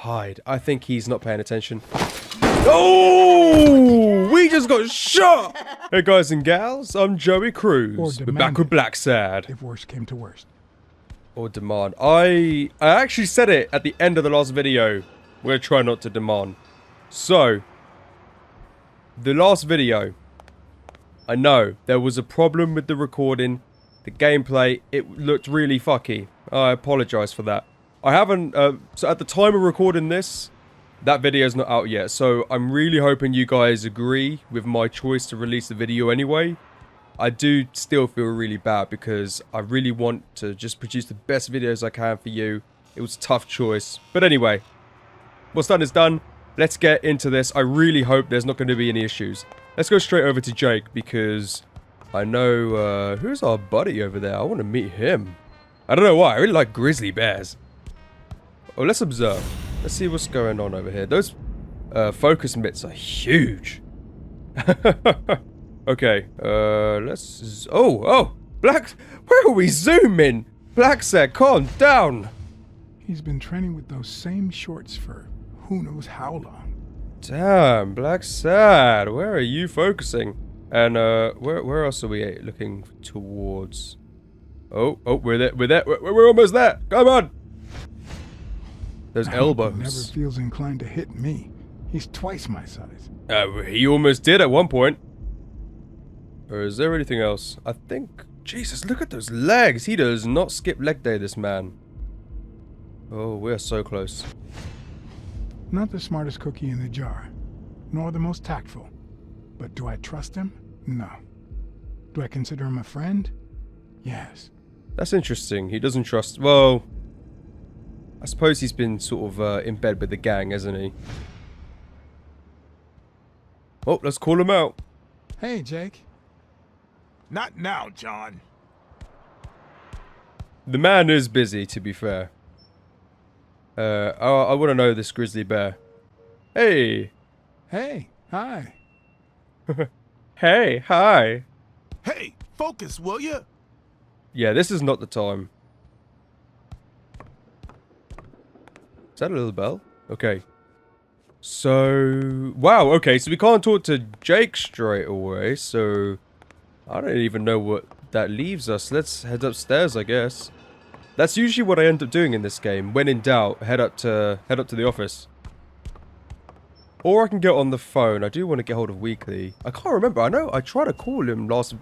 hide. I think he's not paying attention. Oh! We just got shot! Hey guys and gals, I'm Joey Cruz. We're back with Blacksad. If worst came to worst. Or demand. I actually said it at the end of the last video. We're gonna try not to demand. So, the last video, I know there was a problem with the recording, the gameplay. It looked really fucky. I apologize for that. I haven't. So at the time of recording this, that video's not out yet. So I'm really hoping you guys agree with my choice to release the video anyway. I do still feel really bad because I really want to just produce the best videos I can for you. It was a tough choice. But anyway, what's done is done. Let's get into this. I really hope there's not going to be any issues. Let's go straight over to Jake because I know, who's our buddy over there? I want to meet him. I don't know why. I really like grizzly bears. Oh, let's observe. Let's see what's going on over here. Those focus mitts are huge. Okay, let's... Oh, Black... Where are we zooming? Blacksad, calm down. He's been training with those same shorts for who knows how long. Damn, Blacksad, where are you focusing? And, where else are we looking towards? Oh, we're there, we're almost there. Come on. Those elbows. He never feels inclined to hit me. He's twice my size. He almost did at one point. Or is there anything else? I think... Jesus, look at those legs. He does not skip leg day, this man. Oh, we're so close. Not the smartest cookie in the jar. Nor the most tactful. But do I trust him? No. Do I consider him a friend? Yes. That's interesting. He doesn't trust... Well... I suppose he's been sort of in bed with the gang, hasn't he? Oh, let's call him out. Hey, Jake. Not now, John. The man is busy, to be fair. I want to know this grizzly bear. Hey. Hey, hi. Hey, hi. Hey, focus, will you? Yeah, this is not the time. Is that a little bell? Okay. So... Wow, okay, so we can't talk to Jake straight away, so... I don't even know what that leaves us. Let's head upstairs, I guess. That's usually what I end up doing in this game. When in doubt, head up to the office. Or I can get on the phone. I do want to get hold of Weekly. I can't remember. I know I tried to call him last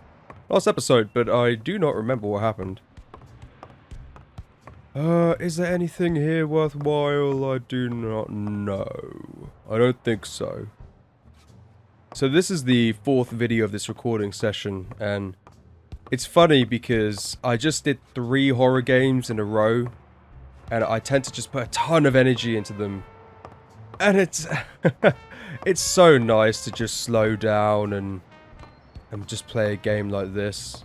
episode, but I do not remember what happened. Is there anything here worthwhile? I do not know. I don't think so. So this is the 4th video of this recording session, and it's funny because I just did 3 horror games in a row, and I tend to just put a ton of energy into them. And it's it's so nice to just slow down and just play a game like this.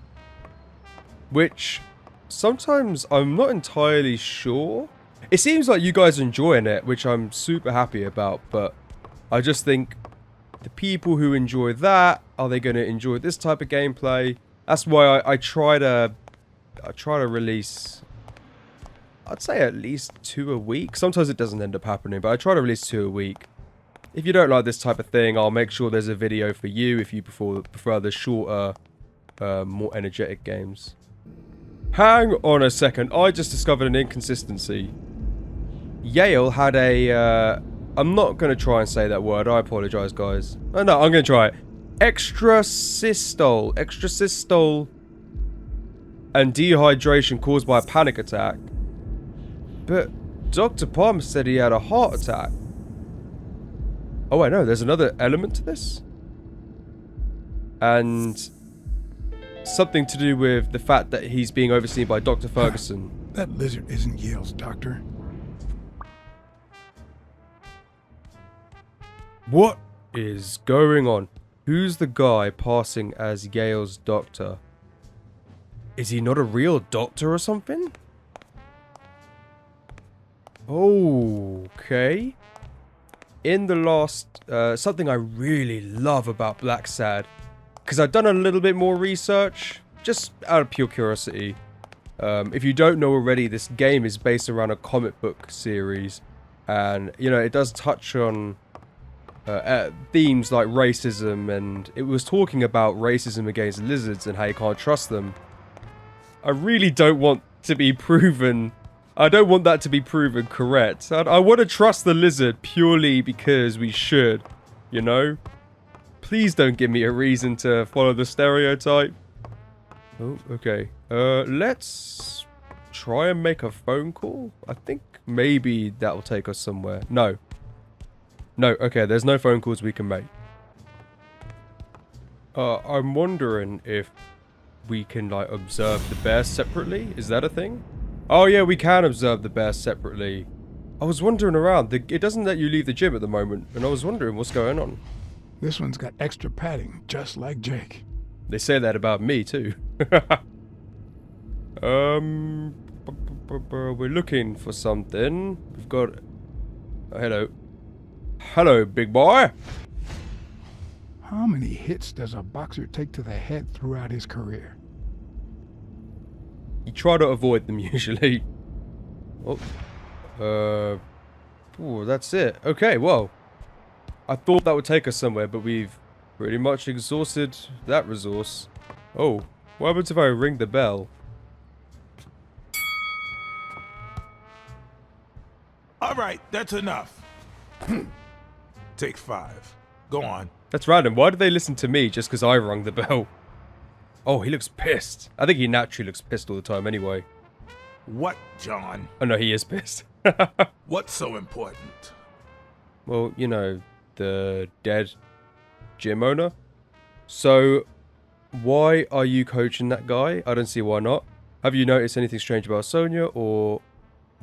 Which sometimes I'm not entirely sure. It seems like you guys are enjoying it, which I'm super happy about, but I just think the people who enjoy that, are they going to enjoy this type of gameplay? That's why I try to release, I'd say at least 2 a week. Sometimes it doesn't end up happening, but I try to release 2 a week. If you don't like this type of thing, I'll make sure there's a video for you if you prefer the shorter, more energetic games. Hang on a second, I just discovered an inconsistency. Yale had a, I'm not going to try and say that word, I apologize guys. Oh, no, I'm going to try it. Extrasystole and dehydration caused by a panic attack. But Dr. Palmer said he had a heart attack. Oh, I know, there's another element to this. And something to do with the fact that he's being overseen by Dr. Ferguson. That lizard isn't Yale's doctor. What is going on? Who's the guy passing as Yale's doctor? Is he not a real doctor or something? Okay. In the last... something I really love about Blacksad, because I've done a little bit more research, just out of pure curiosity. If you don't know already, this game is based around a comic book series. And, you know, it does touch on themes like racism, and it was talking about racism against lizards and how you can't trust them. I really don't want to be proven... I don't want that to be proven correct. I want to trust the lizard purely because we should, you know? Please don't give me a reason to follow the stereotype. Oh, okay. Let's try and make a phone call. I think maybe that will take us somewhere. No. No, okay, there's no phone calls we can make. I'm wondering if we can, like, observe the bears separately. Is that a thing? Oh, yeah, we can observe the bears separately. I was wandering around. It doesn't let you leave the gym at the moment, and I was wondering what's going on. This one's got extra padding, just like Jake. They say that about me, too. We're looking for something. We've got... Oh, hello. Hello, big boy. How many hits does a boxer take to the head throughout his career? You try to avoid them, usually. Oh. Ooh, that's it. Okay, well. I thought that would take us somewhere, but we've pretty much exhausted that resource. Oh, what happens if I ring the bell? All right, that's enough. Take 5. Go on. That's random. Why did they listen to me just because I rung the bell? Oh, he looks pissed. I think he naturally looks pissed all the time anyway. What, John? Oh no, he is pissed. What's so important? Well, you know, the dead gym owner. So, why are you coaching that guy? I don't see why not. Have you noticed anything strange about Sonia, or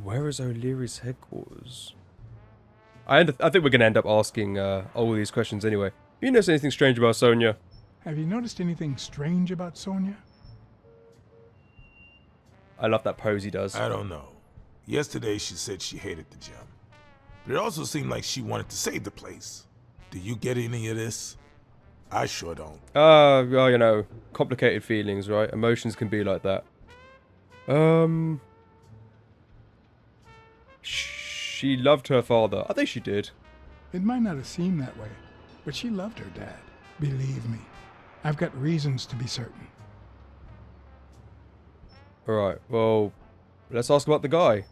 where is O'Leary's headquarters? I think we're going to end up asking all these questions anyway. Have you noticed anything strange about Sonia? Have you noticed anything strange about Sonia? I love that pose he does. I don't know. Yesterday she said she hated the gym. But it also seemed like she wanted to save the place. Do you get any of this? I sure don't. Well, you know, complicated feelings, right? Emotions can be like that. She loved her father. I think she did. It might not have seemed that way, but she loved her dad. Believe me, I've got reasons to be certain. Alright, well, let's ask about the guy.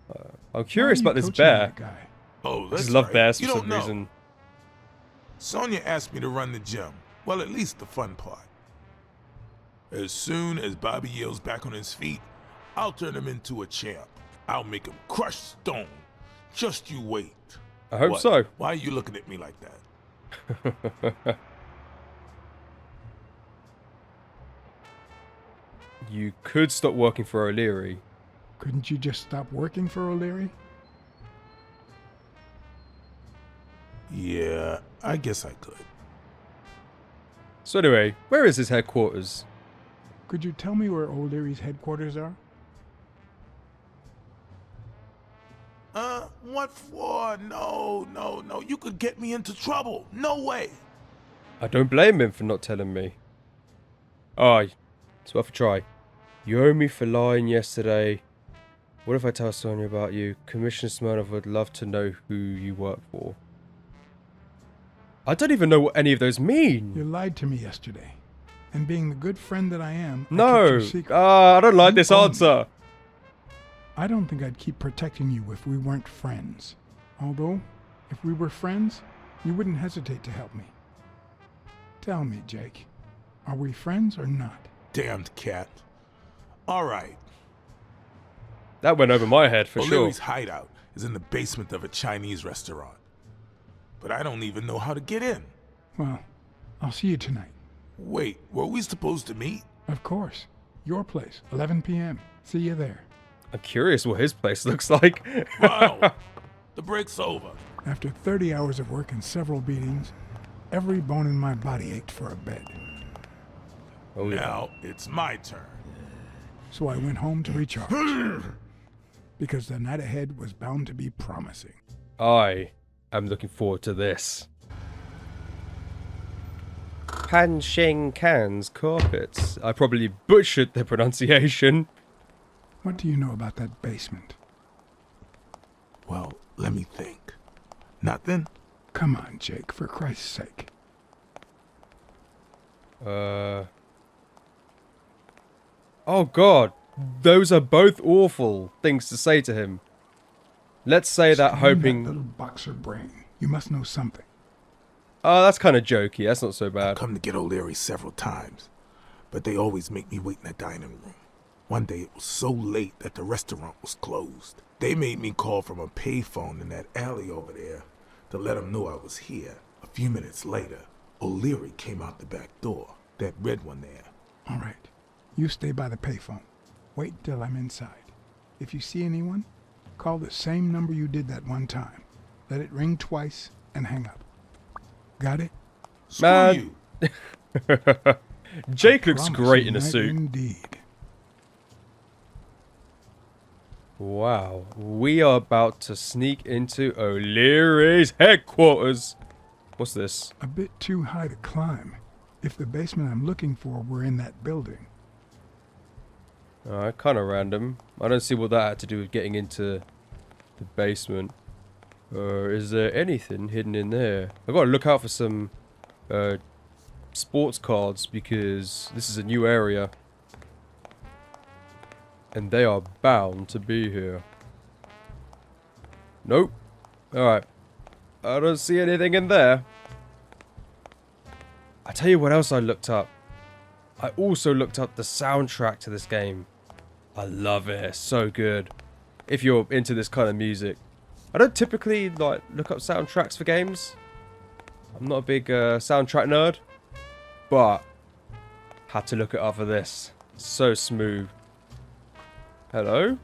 I'm curious about this Coaching bear. that guy? Oh, I that's just love right. bears for You some don't know. reason. Sonia asked me to run the gym. Well, at least the fun part. As soon as Bobby Yale's back on his feet, I'll turn him into a champ. I'll make him crush stone. Just you wait. I hope What? so. Why are you looking at me like that? You could stop working for O'Leary. Couldn't you just stop working for O'Leary? Yeah, I guess I could. So anyway, where is his headquarters? Could you tell me where O'Leary's headquarters are? What for? No. You could get me into trouble. No way. I don't blame him for not telling me. Aye, it's worth a try. You owe me for lying yesterday. What if I tell Sonia about you? Commissioner Smirnov would love to know who you work for. I don't even know what any of those mean. You lied to me yesterday. And being the good friend that I am, I kept No. your secret. I don't like You this owe me. answer. I don't think I'd keep protecting you if we weren't friends. Although, if we were friends, you wouldn't hesitate to help me. Tell me, Jake, are we friends or not? Damned cat. All right. That went over my head for sure. O'Leary's hideout is in the basement of a Chinese restaurant. But I don't even know how to get in. Well, I'll see you tonight. Wait, were we supposed to meet? Of course. Your place, 11 p.m. See you there. I'm curious what his place looks like. Wow. The break's over. After 30 hours of work and several beatings, every bone in my body ached for a bed. Oh, yeah. Now it's my turn. So I went home to recharge. Because the night ahead was bound to be promising. I am looking forward to this. Pan Sheng Can's carpets. I probably butchered the pronunciation. What do you know about that basement? Well, let me think. Nothing? Come on, Jake, for Christ's sake. Oh God. Those are both awful things to say to him. Let's say that Stand hoping... that little boxer brain. You must know something. Oh, that's kind of jokey. That's not so bad. I've come to get O'Leary several times, but they always make me wait in the dining room. One day it was so late that the restaurant was closed. They made me call from a payphone in that alley over there to let them know I was here. A few minutes later, O'Leary came out the back door, that red one there. All right. You stay by the payphone. Wait till I'm inside. If you see anyone, call the same number you did that one time. Let it ring twice and hang up. Got it? Screw Man. you. Jake looks Promise great you in a might suit. Indeed. Wow. We are about to sneak into O'Leary's headquarters. What's this? A bit too high to climb. If the basement I'm looking for were in that building. Alright, kind of random. I don't see what that had to do with getting into the basement. Is there anything hidden in there? I've got to look out for some sports cards because this is a new area. And they are bound to be here. Nope. Alright. I don't see anything in there. I tell you what else I looked up. I also looked up the soundtrack to this game. I love it. It's so good. If you're into this kind of music. I don't typically like look up soundtracks for games. I'm not a big soundtrack nerd. But had to look it up for this. So smooth. Hello?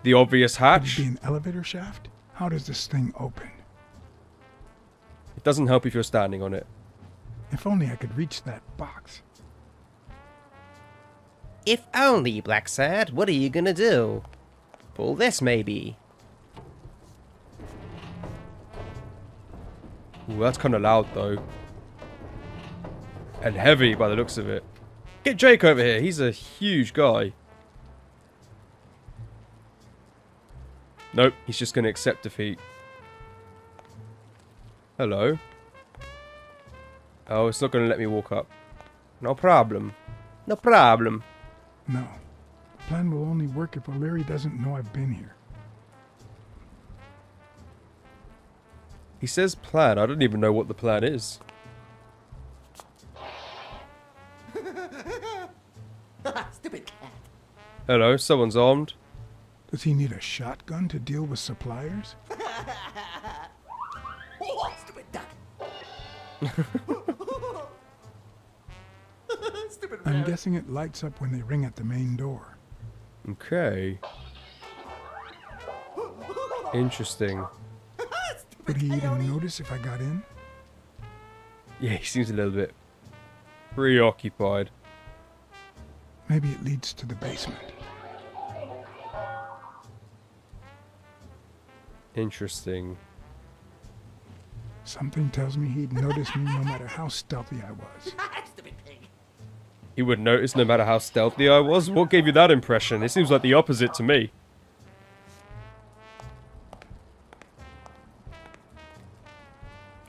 The obvious Could hatch. it be an elevator shaft? How does this thing open? It doesn't help if you're standing on it. If only I could reach that box. If only, Blacksad. What are you gonna do? Pull this, maybe. Ooh, that's kind of loud, though. And heavy by the looks of it. Get Jake over here. He's a huge guy. Nope, he's just going to accept defeat. Hello. Oh, it's not going to let me walk up. No problem. No problem. No. The plan will only work if O'Leary doesn't know I've been here. He says plan. I don't even know what the plan is. Stupid cat. Hello, someone's armed. Does he need a shotgun to deal with suppliers? Stupid duck. Stupid I'm guessing it lights up when they ring at the main door. Okay. Interesting. Would he even notice if I got in? Yeah, he seems a little bit preoccupied. Maybe it leads to the basement. Interesting. Something tells me he'd notice me no matter how stealthy I was. Stupid pig. He would notice no matter how stealthy I was? What gave you that impression? It seems like the opposite to me.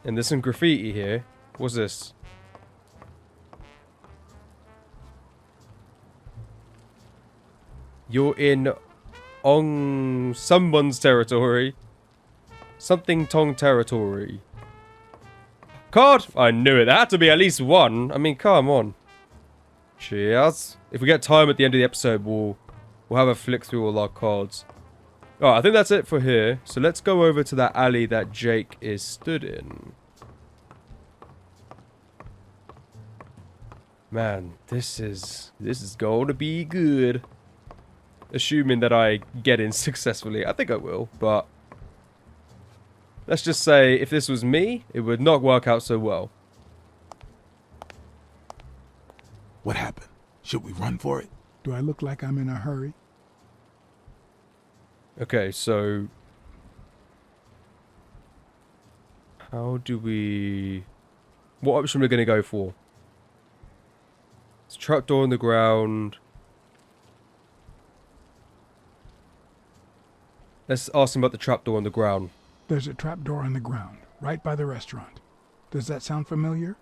And there's some graffiti here. What's this? You're in on someone's territory. Something Tong territory. Card! I knew it. There had to be at least one. I mean, come on. Cheers. If we get time at the end of the episode, we'll have a flick through all our cards. Alright, I think that's it for here. So let's go over to that alley that Jake is stood in. Man, this is going to be good. Assuming that I get in successfully. I think I will, but let's just say if this was me, it would not work out so well. What happened? Should we run for it? Do I look like I'm in a hurry? Okay, so how do we... What option are we going to go for? It's trapdoor on the ground. Let's ask him about the trapdoor on the ground. There's a trapdoor on the ground, right by the restaurant. Does that sound familiar?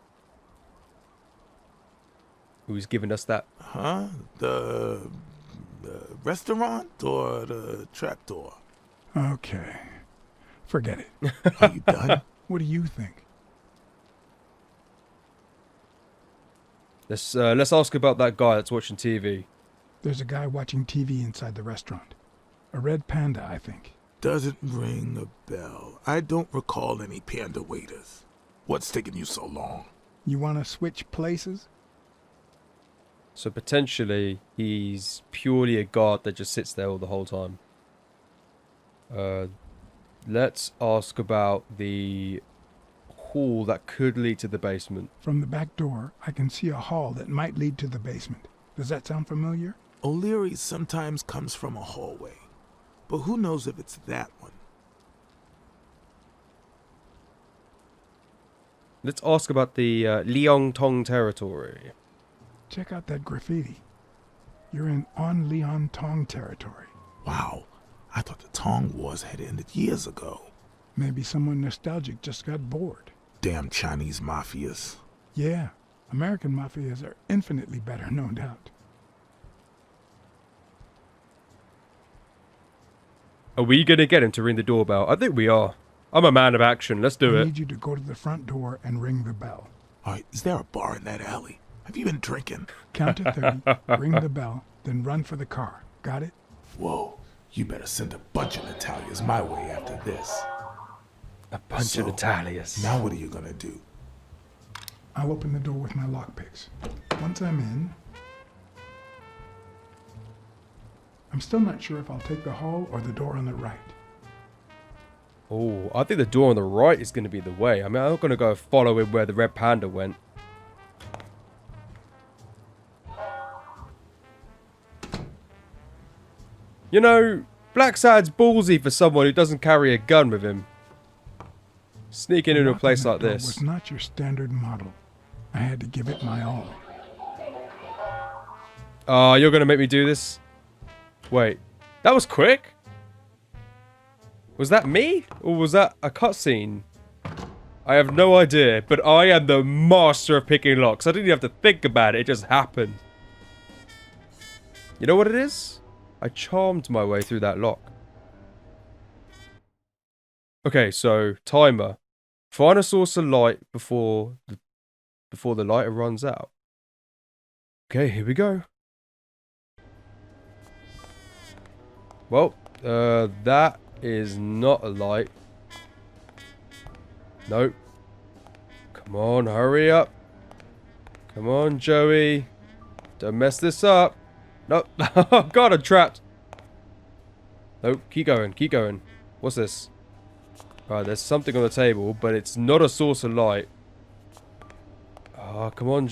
Who's giving us that? Huh? The restaurant or the trapdoor? Okay. Forget it. Are you done? What do you think? Let's ask about that guy that's watching TV. There's a guy watching TV inside the restaurant. A red panda, I think. Doesn't ring a bell. I don't recall any panda waiters. What's taking you so long? You want to switch places? So potentially he's purely a guard that just sits there all the whole time. Let's ask about the hall that could lead to the basement. From the back door, I can see a hall that might lead to the basement. Does that sound familiar? O'Leary sometimes comes from a hallway, but who knows if it's that one? Let's ask about the Liang Tong territory. Check out that graffiti. You're in On Leon Tong territory. Wow, I thought the Tong Wars had ended years ago. Maybe someone nostalgic just got bored. Damn Chinese mafias. Yeah, American mafias are infinitely better, no doubt. Are we gonna get him to ring the doorbell? I think we are. I'm a man of action. Let's do I it. need you to go to the front door and ring the bell. All right, is there a bar in that alley? Have you been drinking? Count to 30, ring the bell, then run for the car. Got it? Whoa, you better send a bunch of Natalias my way after this. A bunch of Natalias. Now what are you gonna do? I'll open the door with my lockpicks. Once I'm in, I'm still not sure if I'll take the hall or the door on the right. Oh, I think the door on the right is going to be the way. I mean, I'm not going to go follow him where the red panda went. You know, Blacksad's ballsy for someone who doesn't carry a gun with him. Sneaking into a place like this. Was not your standard model. I had to give it my all. Oh, you're going to make me do this? Wait, that was quick? Was that me? Or was that a cutscene? I have no idea, but I am the master of picking locks. I didn't even have to think about it, it just happened. You know what it is? I charmed my way through that lock. Okay, so, timer. Find a source of light before the lighter runs out. Okay, here we go. Well, that is not a light. Nope. Come on, hurry up. Come on, Joey. Don't mess this up. Nope. Oh god, I'm trapped. Nope, keep going, keep going. What's this? Right, there's something on the table, but it's not a source of light. Oh, come on.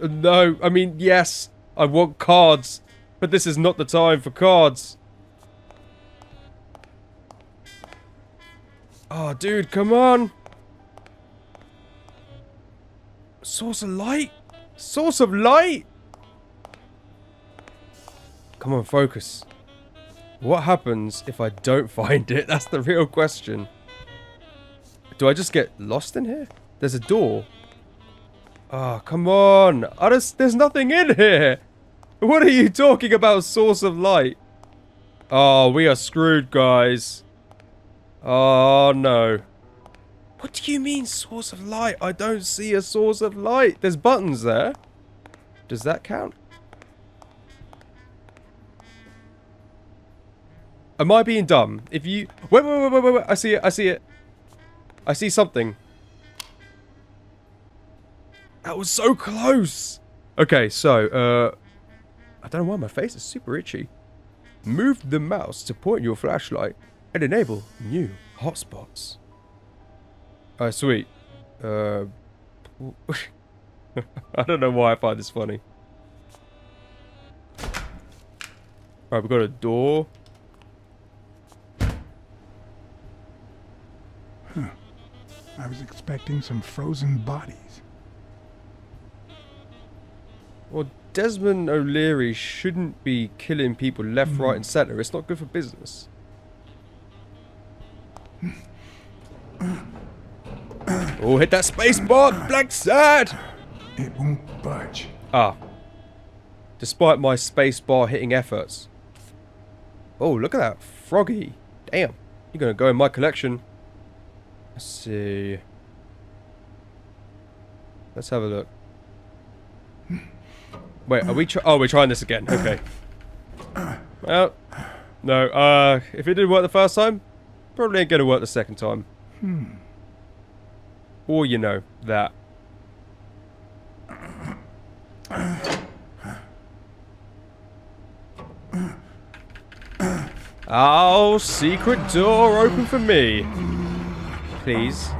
No, I mean, yes. I want cards. But this is not the time for cards. Oh, dude, come on. Source of light? Source of light? Come on, focus. What happens if I don't find it? That's the real question. Do I just get lost in here? There's a door. Oh, come on. There's nothing in here. What are you talking about, source of light? Oh, we are screwed, guys. Oh, no. What do you mean, source of light? I don't see a source of light. There's buttons there. Does that count? Am I being dumb? If you... Wait. I see it. I see it. I see something. That was so close. Okay, so, I don't know why my face is super itchy. Move the mouse to point your flashlight and enable new hotspots. Alright, sweet. I don't know why I find this funny. Alright, we've got a door. Huh. I was expecting some frozen bodies. Well, Desmond O'Leary shouldn't be killing people left, right, and center. It's not good for business. Oh, hit that space bar, Blacksad! It won't budge. Ah. Despite my space bar hitting efforts. Oh, look at that froggy. Damn. You're gonna go in my collection. Let's see. Let's have a look. Wait, are we oh, we're trying this again. Okay. Well, no, if it didn't work the first time, probably ain't gonna work the second time. Or, you know, that. Oh, secret door open for me. Please.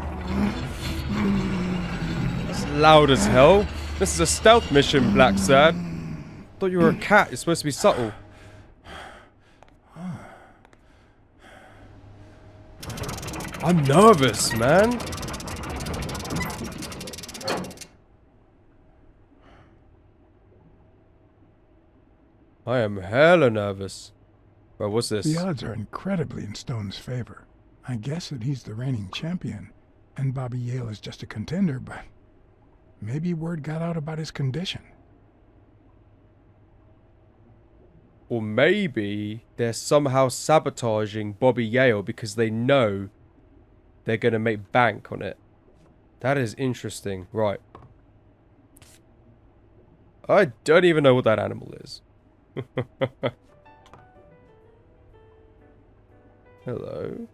It's loud as hell. This is a stealth mission, Blacksad. Thought you were a cat. You're supposed to be subtle. I'm nervous, man. I am hella nervous. Well, what's this? The odds are incredibly in Stone's favor. I guess that he's the reigning champion, and Bobby Yale is just a contender, but maybe word got out about his condition. Or maybe they're somehow sabotaging Bobby Yale because they know they're going to make bank on it. That is interesting. Right. I don't even know what that animal is. Hello.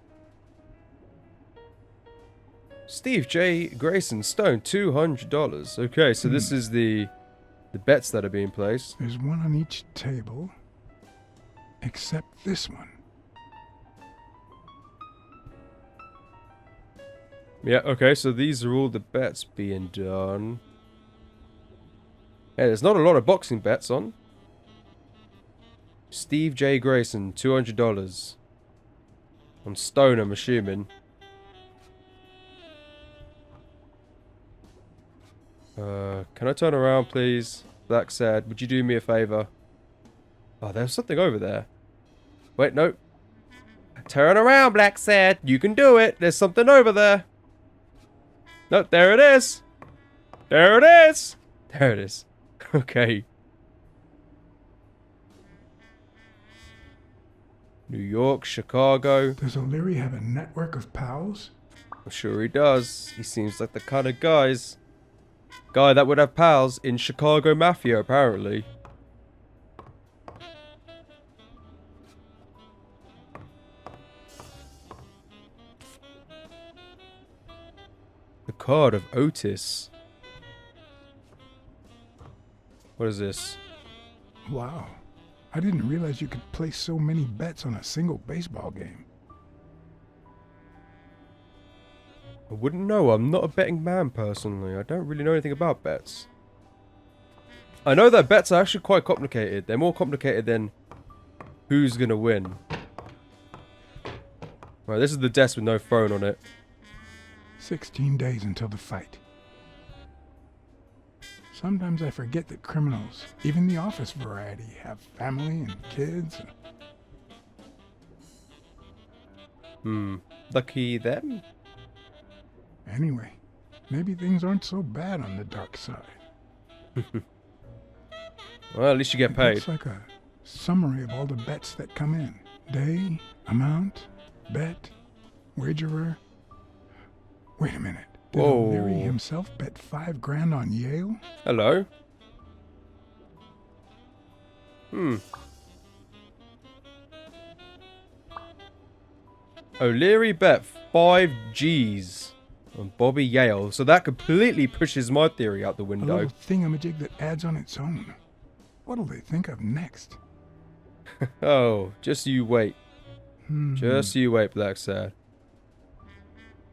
Steve J. Grayson Stone, $200. Okay, so this is the bets that are being placed. There's one on each table, except this one. Yeah, okay, so these are all the bets being done. Hey, there's not a lot of boxing bets on. Steve J. Grayson, $200. On Stone, I'm assuming. Can I turn around, please? Blacksad, would you do me a favor? Oh, there's something over there. Wait, no. Turn around, Blacksad. You can do it. There's something over there. No, there it is. There it is. There it is. Okay. New York, Chicago. Does O'Leary have a network of pals? I'm sure he does. He seems like the kind of guy that would have pals in Chicago Mafia, apparently. The card of Otis. What is this? Wow. I didn't realize you could place so many bets on a single baseball game. I wouldn't know. I'm not a betting man, personally. I don't really know anything about bets. I know that bets are actually quite complicated. They're more complicated than who's going to win. Right, this is the desk with no phone on it. 16 days until the fight. Sometimes I forget that criminals, even the office variety, have family and kids. Lucky them. Anyway, maybe things aren't so bad on the dark side. Well, at least you get paid. It's like a summary of all the bets that come in. Day, amount, bet, wagerer. Wait a minute. Did Whoa. O'Leary himself bet $5 grand on Yale? Hello. O'Leary bet 5 G's on Bobby Yale, so that completely pushes my theory out the A window. little thingamajig that adds on its own. What'll they think of next? Oh, just you wait. Just you wait, Blacksad.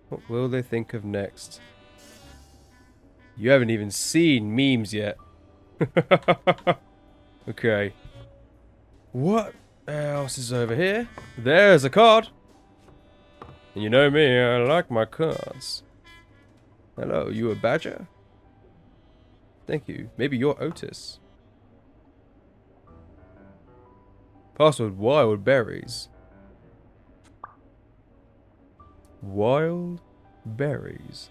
What will they think of next? You haven't even seen memes yet. Okay. What else is over here? There's a card. And you know me, I like my cards. Hello, you a badger? Thank you. Maybe you're Otis. Password wild berries. Wild Berries.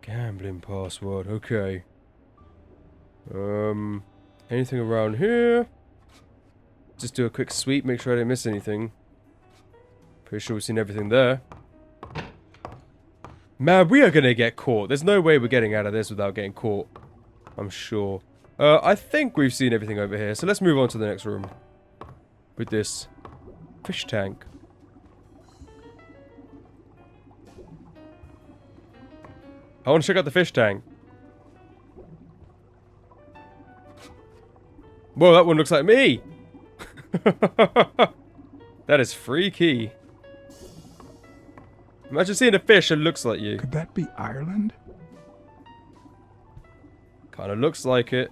Gambling password, okay. Anything around here? Just do a quick sweep, make sure I didn't miss anything. Pretty sure we've seen everything there. Man, we are gonna get caught. There's no way we're getting out of this without getting caught. I'm sure. I think we've seen everything over here, so let's move on to the next room. With this fish tank. I want to check out the fish tank. Whoa, that one looks like me! That is freaky. Imagine seeing a fish that looks like you. Could that be Ireland? Kinda looks like it.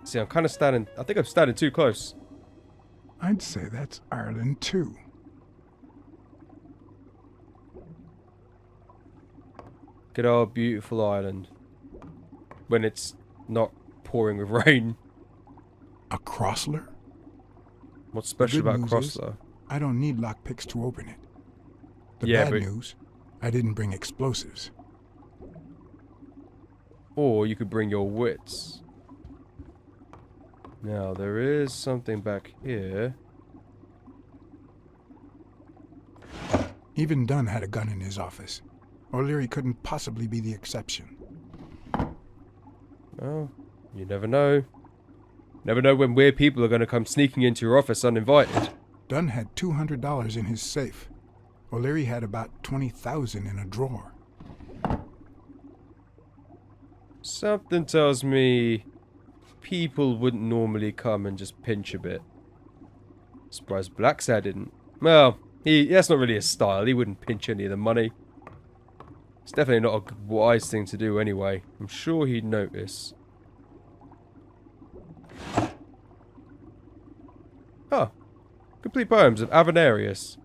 See, I'm kinda standing... I think I'm standing too close. I'd say that's Ireland too. Good old beautiful Ireland. When it's not pouring with rain. A Crossler? What's special The good about news is, Crossler? I don't need lockpicks to open it. The Yeah, bad but- news, I didn't bring explosives. Or you could bring your wits. Now, there is something back here. Even Dunn had a gun in his office. O'Leary couldn't possibly be the exception. Well, you never know. Never know when weird people are going to come sneaking into your office uninvited. Dunn had $200 in his safe. O'Leary had about $20,000 in a drawer. Something tells me people wouldn't normally come and just pinch a bit. Surprised Blacksad didn't. Well, that's not really his style. He wouldn't pinch any of the money. It's definitely not a wise thing to do anyway. I'm sure he'd notice. Huh. Complete poems of Avenarius.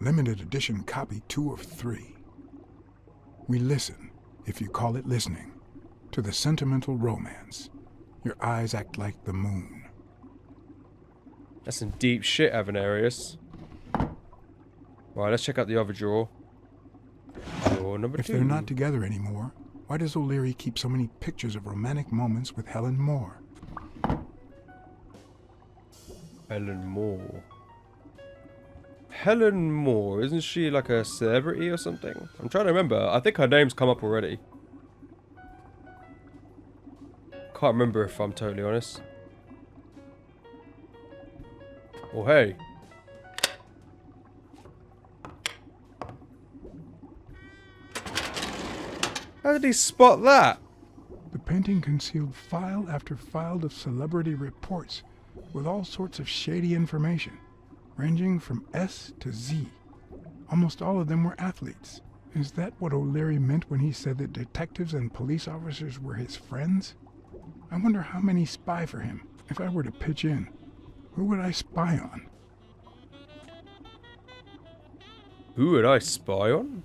Limited edition copy 2 of 3. We listen, if you call it listening, to the sentimental romance. Your eyes act like the moon. That's some deep shit, Avenarius. Right, let's check out the other drawer. Drawer number 2. If they're not together anymore, why does O'Leary keep so many pictures of romantic moments with Helen Moore? Helen Moore. Helen Moore, isn't she like a celebrity or something? I'm trying to remember. I think her name's come up already. Can't remember if I'm totally honest. Oh, hey. How did he spot that? The painting concealed file after file of celebrity reports with all sorts of shady information, ranging from S to Z. Almost all of them were athletes. Is that what O'Leary meant when he said that detectives and police officers were his friends? I wonder how many spy for him. If I were to pitch in, who would I spy on? Who would I spy on?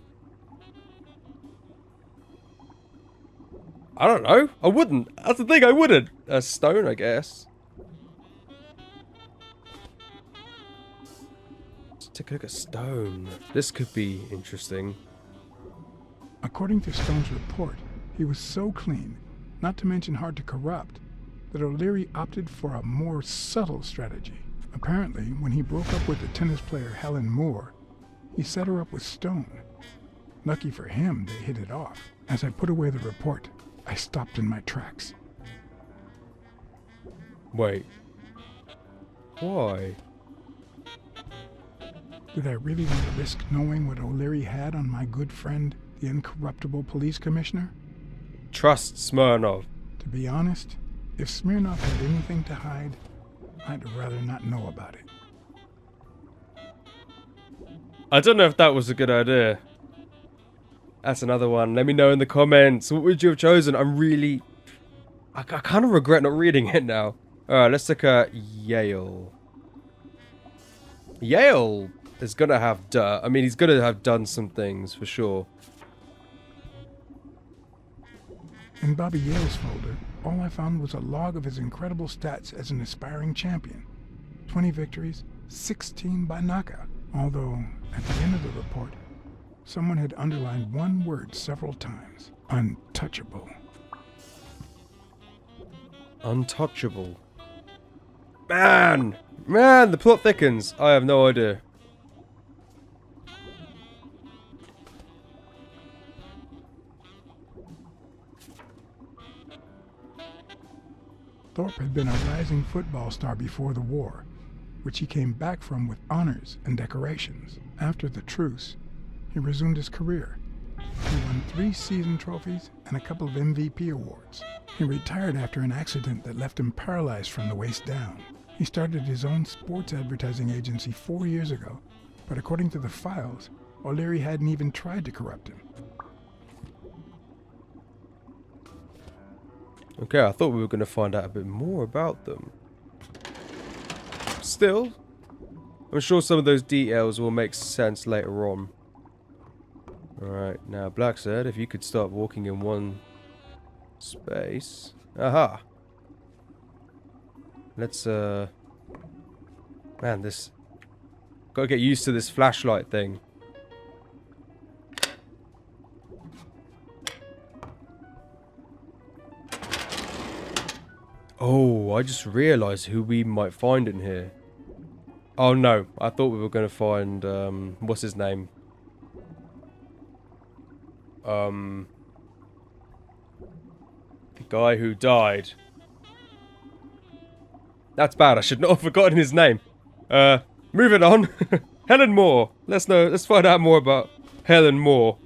I don't know. I wouldn't. That's the thing, I wouldn't. A Stone, I guess. Let's take a look at Stone. This could be interesting. According to Stone's report, he was so clean, not to mention hard to corrupt, that O'Leary opted for a more subtle strategy. Apparently, when he broke up with the tennis player Helen Moore, he set her up with Stone. Lucky for him, they hit it off. As I put away the report, I stopped in my tracks. Wait. Why? Did I really want to risk knowing what O'Leary had on my good friend, the incorruptible police commissioner? Trust Smirnov. To be honest, if Smirnov had anything to hide, I'd rather not know about it. I don't know if that was a good idea. That's another one. Let me know in the comments. What would you have chosen? I kind of regret not reading it now. Alright, let's look at Yale. Yale is gonna have dirt. I mean, he's gonna have done some things for sure. In Bobby Yale's folder, all I found was a log of his incredible stats as an aspiring champion. 20 victories, 16 by knockout, although at the end of the report, someone had underlined one word several times. Untouchable. Untouchable. Man, the plot thickens. I have no idea. Thorpe had been a rising football star before the war, which he came back from with honors and decorations. After the truce, he resumed his career. He won 3 season trophies and a couple of MVP awards. He retired after an accident that left him paralyzed from the waist down. He started his own sports advertising agency 4 years ago, but according to the files, O'Leary hadn't even tried to corrupt him. Okay, I thought we were going to find out a bit more about them. Still, I'm sure some of those details will make sense later on. Alright, now Blacksad, if you could start walking in one space. Aha! Let's, man, this... Gotta get used to this flashlight thing. Oh, I just realised who we might find in here. Oh no, I thought we were going to find, what's his name? The guy who died. That's bad, I should not have forgotten his name. Moving on. Helen Moore. Let's find out more about Helen Moore.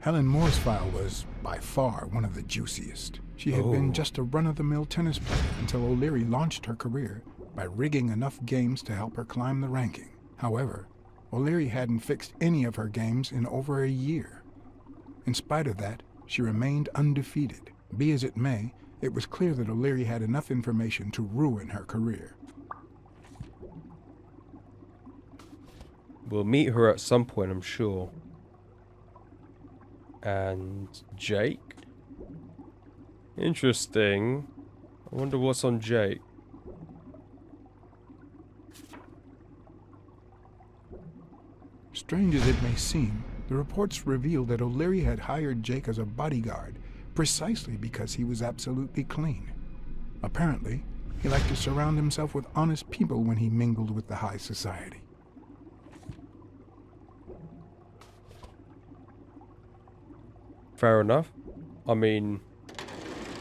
Helen Moore's file was, by far, one of the juiciest. She had been just a run-of-the-mill tennis player until O'Leary launched her career by rigging enough games to help her climb the ranking. However, O'Leary hadn't fixed any of her games in over a year. In spite of that, she remained undefeated. Be as it may, it was clear that O'Leary had enough information to ruin her career. We'll meet her at some point, I'm sure. And Jake? Interesting. I wonder what's on Jake. Strange as it may seem, the reports revealed that O'Leary had hired Jake as a bodyguard precisely because he was absolutely clean. Apparently, he liked to surround himself with honest people when he mingled with the high society. Fair enough. I mean,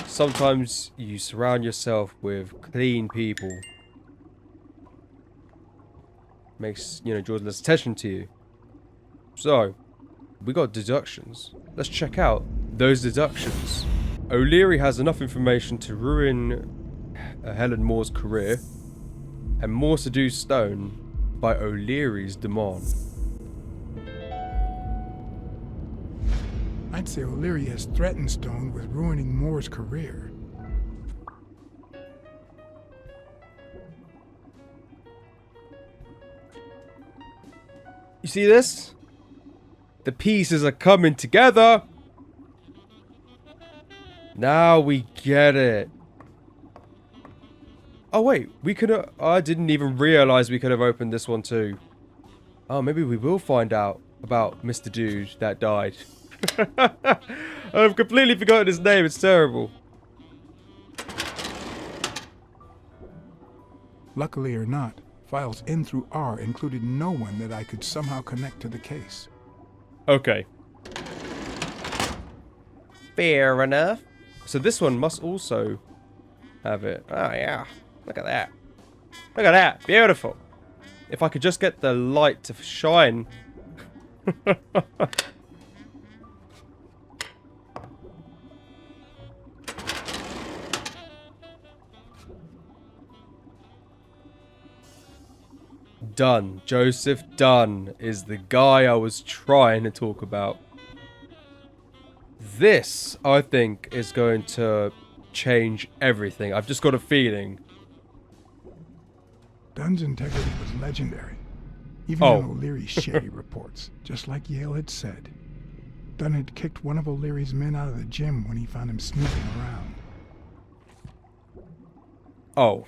sometimes you surround yourself with clean people. Makes, draws less attention to you. So, we got deductions. Let's check out those deductions. O'Leary has enough information to ruin Helen Moore's career, and Moore seduced Stone by O'Leary's demand. I'd say O'Leary has threatened Stone with ruining Moore's career. You see this? The pieces are coming together. Now we get it. Oh wait, we could have... I didn't even realize we could have opened this one too. Oh, maybe we will find out about Mr. Dude that died. I've completely forgotten his name, it's terrible. Luckily or not, files N through R included no one that I could somehow connect to the case. Okay. Fair enough. So this one must also have it. Oh, yeah. Look at that. Look at that. Beautiful. If I could just get the light to shine. Dunn. Joseph Dunn is the guy I was trying to talk about. This, I think, is going to change everything. I've just got a feeling. Dunn's integrity was legendary, even in O'Leary's shady reports, just like Yale had said. Dunn had kicked one of O'Leary's men out of the gym when he found him snooping around. Oh,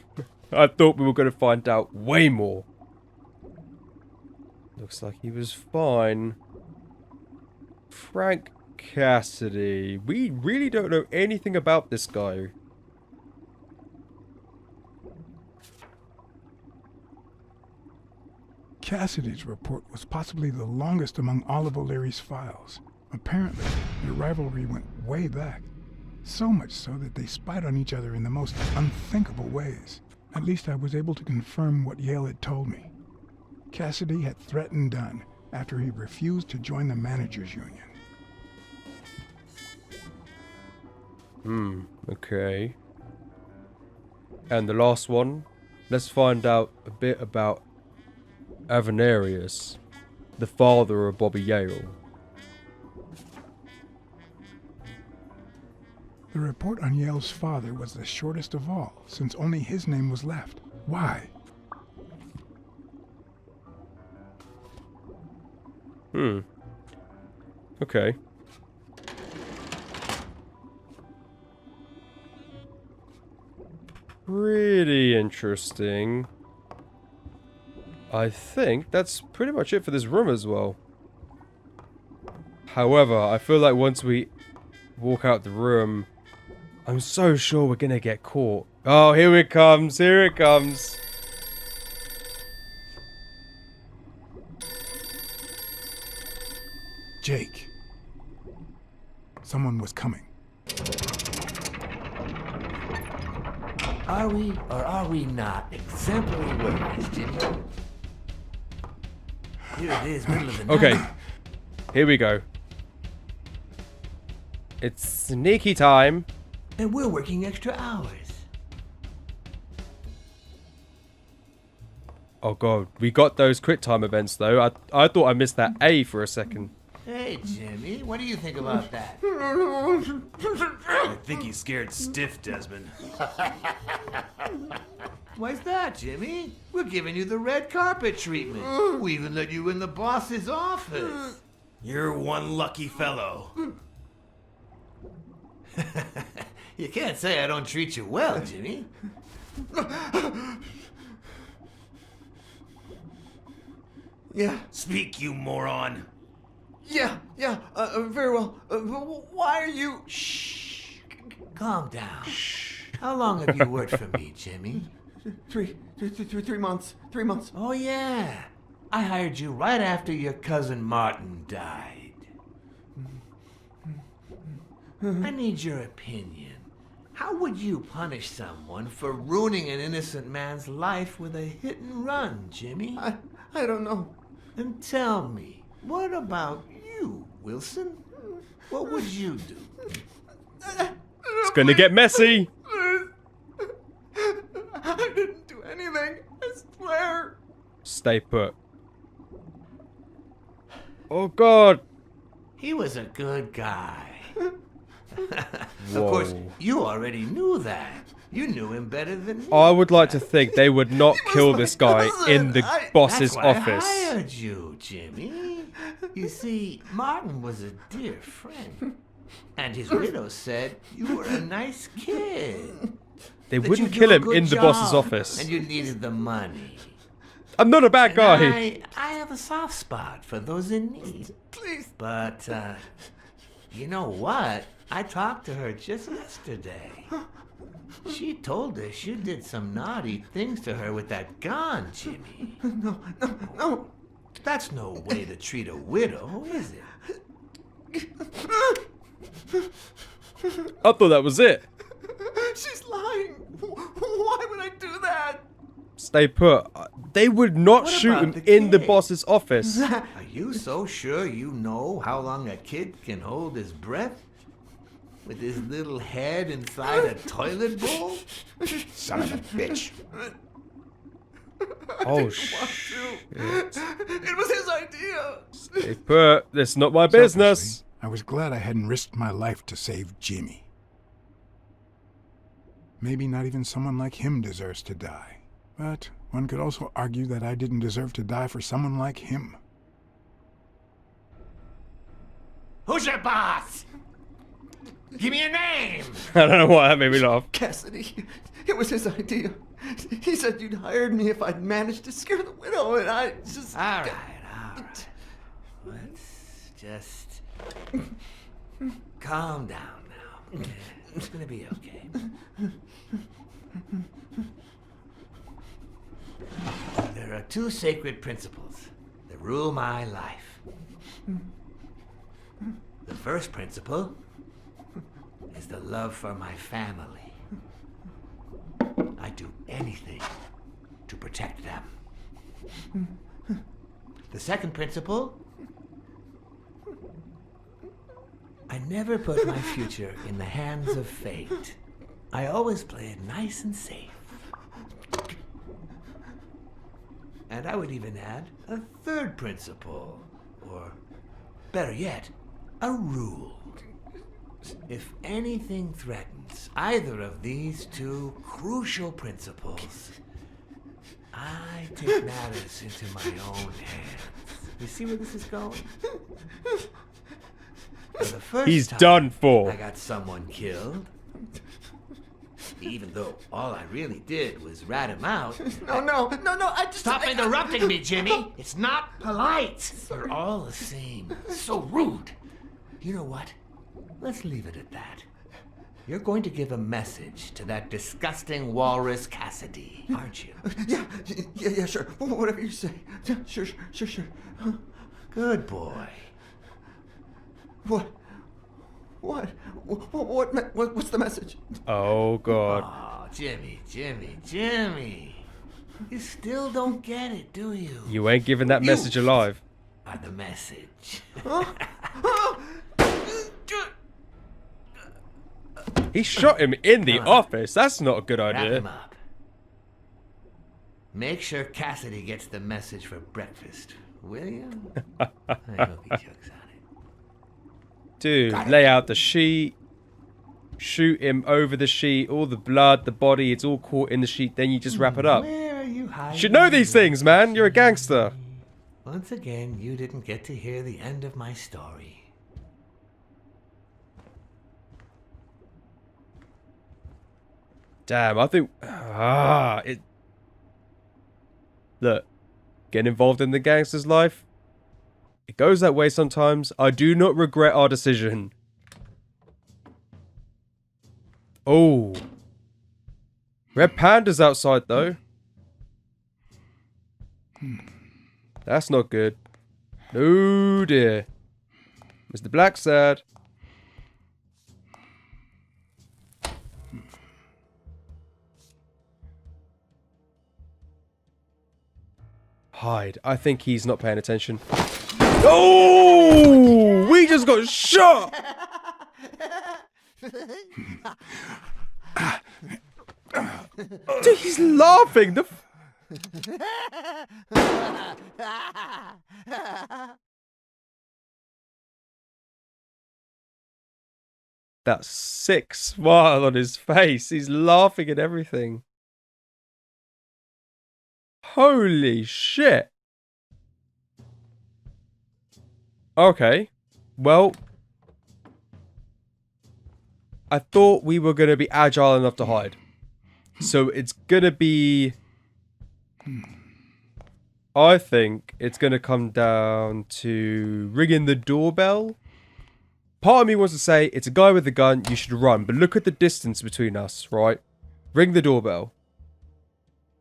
I thought we were going to find out way more. Looks like he was fine. Frank Cassidy. We really don't know anything about this guy. Cassidy's report was possibly the longest among all of O'Leary's files. Apparently, their rivalry went way back. So much so that they spied on each other in the most unthinkable ways. At least I was able to confirm what Yale had told me. Cassidy had threatened Dunn after he refused to join the managers' union. Okay. And the last one, let's find out a bit about Avenarius, the father of Bobby Yale. The report on Yale's father was the shortest of all, since only his name was left. Why? Okay. Pretty interesting. I think that's pretty much it for this room as well. However, I feel like once we walk out the room, I'm so sure we're gonna get caught. Oh, here it comes, here it comes. Jake. Someone was coming. Are we or are we not exemplary workers, Jimmy? Here it is, middle of the night. Okay, here we go. It's sneaky time. And we're working extra hours. Oh god, we got those quit time events though. I thought I missed that A for a second. Hey, Jimmy, what do you think about that? I think he's scared stiff, Desmond. Why's that, Jimmy? We're giving you the red carpet treatment. We even let you in the boss's office. You're one lucky fellow. You can't say I don't treat you well, Jimmy. Yeah, Speak, you moron. very well. Why are you... Shh. Calm down. How long have you worked for me, Jimmy? 3 months. 3 months. Oh, yeah. I hired you right after your cousin Martin died. I need your opinion. How would you punish someone for ruining an innocent man's life with a hit and run, Jimmy? I don't know. Then tell me, what about you, Wilson? What would you do? It's gonna get messy. I didn't do anything. I swear. Stay put. Oh god. He was a good guy. Whoa. Of course, you already knew that. You knew him better than me. I would like to think they would not kill this guy in the boss's That's why office. I hired you, Jimmy. You see, Martin was a dear friend. And his widow said you were a nice kid. They that wouldn't you do kill a him good in the boss's job, office. And you needed the money. I'm not a bad guy. And I have a soft spot for those in need. Please. But, you know what? I talked to her just yesterday. She told us you did some naughty things to her with that gun, Jimmy. No. That's no way to treat a widow, is it? I thought that was it. She's lying. Why would I do that? Stay put. They would not What shoot about him the in the kid? boss's office. Are you so sure you know how long a kid can hold his breath? With his little head inside a toilet bowl? Son of a bitch. Oh Want shit. to. It was his idea. Stay put. That's not my business. Selfishly, I was glad I hadn't risked my life to save Jimmy. Maybe not even someone like him deserves to die. But one could also argue that I didn't deserve to die for someone like him. Who's your boss? Give me a name! I don't know why that made me laugh. Cassidy. It was his idea. He said you'd hired me if I'd managed to scare the widow, and I just... All right. Let's just calm down now. Okay? It's gonna be okay. There are two sacred principles that rule my life. The first principle is the love for my family. I do anything to protect them. The second principle, I never put my future in the hands of fate. I always play it nice and safe. And I would even add a third principle, or better yet, a rule. If anything threatens either of these two crucial principles, I take matters into my own hands. You see where this is going? For the first He's time, done for. I got someone killed. Even though all I really did was rat him out. No, I just... Stop interrupting me, Jimmy! It's not polite! You're all the same. So rude. You know what? Let's leave it at that. You're going to give a message to that disgusting walrus Cassidy, aren't you? Yeah, sure. Whatever you say. Yeah, sure. Good boy. What's the message? Oh, God. Oh, Jimmy. You still don't get it, do you? You ain't giving that message alive. Are the message. He shot him in the office. That's not a good Wrap idea. him up. Make sure Cassidy gets the message for breakfast, will you? I hope he chokes on it. Dude, lay out the sheet. Shoot him over the sheet. All the blood, the body, it's all caught in the sheet. Then you just wrap it up. Where are you hiding? You should know these things, man. You're a gangster. Once again, you didn't get to hear the end of my story. Damn, I think... Look, getting involved in the gangster's life, it goes that way sometimes. I do not regret our decision. Oh. Red Panda's outside, though. That's not good. Oh, dear. Mr. Blacksad. Hide. I think he's not paying attention. Oh! We just got shot! Dude, he's laughing. That sick smile on his face. He's laughing at everything. Holy shit. Okay. Well, I thought we were going to be agile enough to hide. So it's going to be... I think it's going to come down to ringing the doorbell. Part of me wants to say, it's a guy with a gun, you should run. But look at the distance between us, right? Ring the doorbell.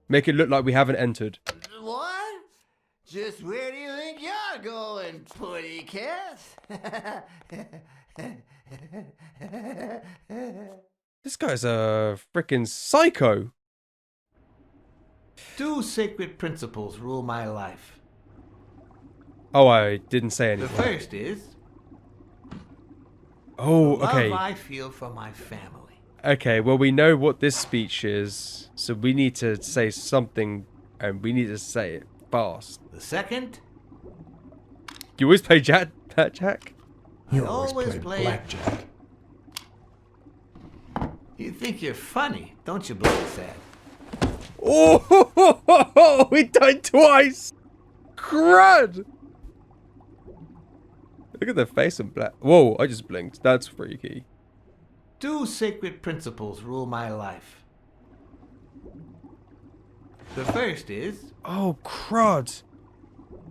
Make it look like we haven't entered. What? Just where do you think you're going, putty cat? This guy's a freaking psycho. Two sacred principles rule my life. Oh, I didn't say The anything. first is Oh, the okay. love I feel for my family. Okay, well, we know what this speech is, so we need to say something, and we need to say it fast. The second, You always play blackjack? You I always always play play- blackjack. you think you're funny, don't you, Blacksad? Oh, he died twice! Crud! Look at the face in black. Whoa, I just blinked. That's freaky. Two sacred principles rule my life. The first is Oh, crud.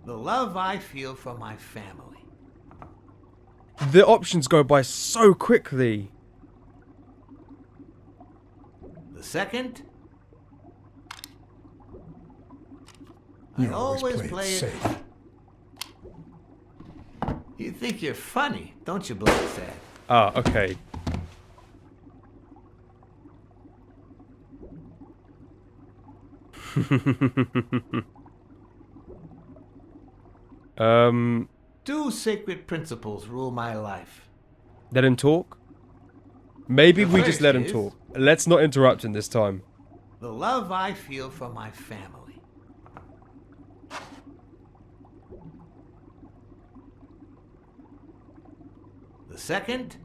the love I feel for my family. The options go by so quickly. The second, You I always play it it. safe. You think you're funny, don't you, Blacksad? Ah, okay. Two sacred principles rule my life. Let him talk? Maybe The we just first let him is- talk. Let's not interrupt him this time. The love I feel for my family. The second,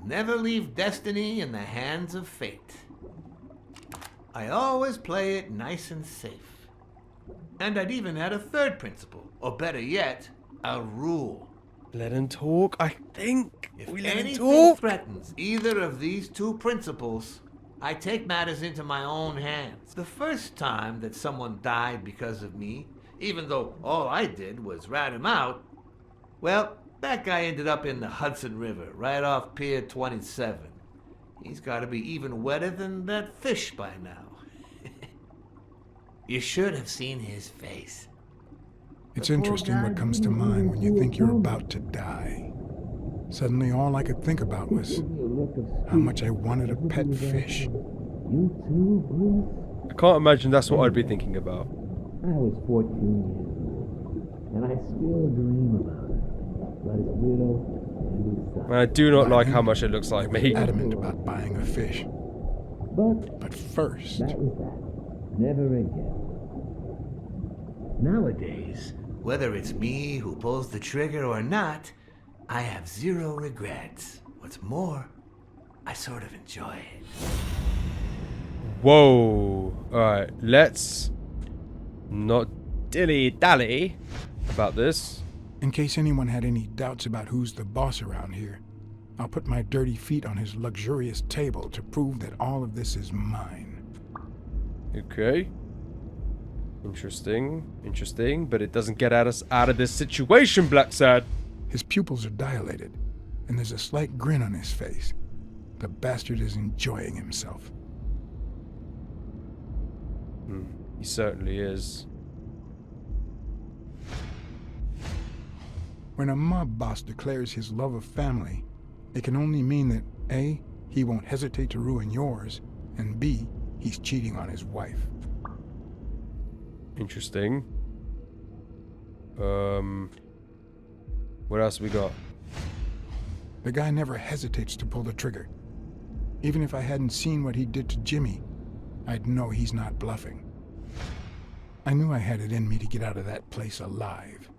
never leave destiny in the hands of fate. I always play it nice and safe. And I'd even add a third principle, or better yet, a rule. Let him talk, I think. If We let him anything talk. threatens either of these two principles, I take matters into my own hands. The first time that someone died because of me, even though all I did was rat him out, well, that guy ended up in the Hudson River, right off Pier 27. He's got to be even wetter than that fish by now. You should have seen his face. It's interesting what comes to mind when you think you're about to die. Suddenly, all I could think about was how much I wanted a pet fish. I can't imagine that's what I'd be thinking about. I was 14 years old, and I still dream about it. But his widow and his son. And I do not like how much it looks like me. Adamant about buying a fish. But first, That was that. Never again. Nowadays, whether it's me who pulls the trigger or not, I have zero regrets. What's more, I sort of enjoy it. Whoa. Alright, let's not dilly-dally about this. in case anyone had any doubts about who's the boss around here, I'll put my dirty feet on his luxurious table to prove that all of this is mine. Okay. Interesting, but it doesn't get us out of this situation, Blacksad. His pupils are dilated, and there's a slight grin on his face. The bastard is enjoying himself. He certainly is. When a mob boss declares his love of family, it can only mean that A, he won't hesitate to ruin yours, and B, he's cheating on his wife. Interesting. What else we got? The guy never hesitates to pull the trigger. Even if I hadn't seen what he did to Jimmy, I'd know he's not bluffing. I knew I had it in me to get out of that place alive.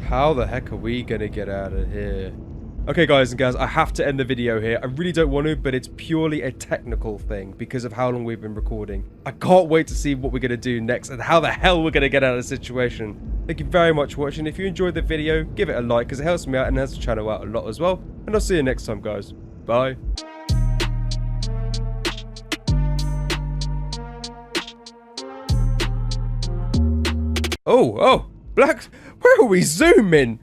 How the heck are we gonna get out of here? Okay, guys and gals, I have to end the video here. I really don't want to, but it's purely a technical thing because of how long we've been recording. I can't wait to see what we're gonna do next and how the hell we're gonna get out of the situation. Thank you very much for watching. If you enjoyed the video, give it a like because it helps me out and helps the channel out a lot as well. And I'll see you next time, guys. Bye. Oh, Black, where are we zooming?